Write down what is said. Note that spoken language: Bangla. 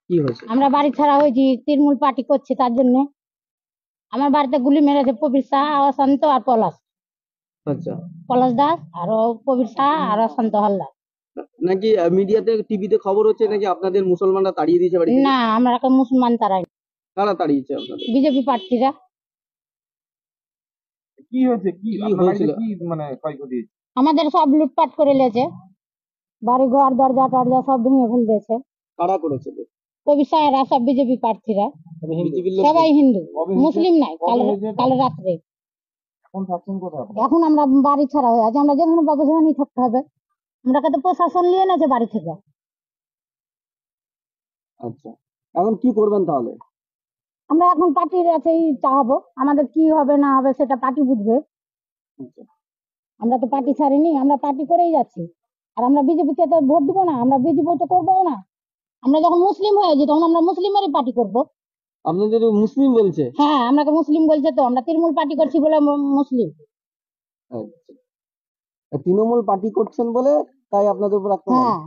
কি হয়েছে? আমরা বাড়ি ছাড়া হয়েছি, তৃণমূল পার্টি করছে তার জন্য। আমার বাড়িতে গুলি মেরেছে প্রবীর শাহ, অশান্ত আর পলাশ আচ্ছা, পলাশ দাস আর প্রবীর শাহ আর অশান্ত হালদার। নাকি মিডিয়াতে টিভিতে খবর হচ্ছে নাকি আপনাদের মুসলমানরা তাড়িয়ে দিয়েছে বাড়ি থেকে? না, আমরা একটা মুসলমান তারাই, কারা তাড়িয়েছে আপনাদের? বিজেপি প্রার্থীরা। কি হয়েছে, কি কি আপনার বাড়িতে হয়েছিল? কি মানে ক্ষয়ক্ষতি হয়েছে? আমাদের সব লুটপাট করে লেছে, বাড়ি ঘর দরজা টরজা সব ভেঙে ফেল দিয়েছে। কারা করেছিল? প্রবীর শাহরা সব বিজেপি প্রার্থীরা, বিজেপির লোক? সবাই হিন্দু, কবে হয়েছে? মুসলিম নাই। কবে হয়েছে এটা? কাল রাত্রে। এখন থাকছেন কোথায় আপনি? এখন আমরা বাড়ি ছাড়া হয়ে আছি, আমরা যেখানে পাবো সেখানেই থাকতে হবে। আমরা তো প্রশাসন নিয়ে নেছে বাড়ি থেকে। আচ্ছা, এখন কি করবেন তাহলে? আমরা এখন পার্টির কাছেই চাহাবো, আমাদের কি হবে না হবে সেটা পার্টি বুঝবে। আচ্ছা, আমরা তো পার্টি ছাড়িনি, আমরা পার্টি করেই যাচ্ছি। আর আমরা বিজেপিকে তো ভোট দিব না, আমরা বিজেপি তো করবো না। আমরা যখন মুসলিম হয়েছি তখন আমরা মুসলিমেরই পার্টি করব। আপনাদের মুসলিম বলছে? হ্যাঁ, আমাকে মুসলিম বলছে, তো আমরা তৃণমূল পার্টি করছি বলে মুসলিম। আচ্ছা, তৃণমূল পার্টি করছেন বলে তাই আপনাদের উপর আক্রমণ? হ্যাঁ।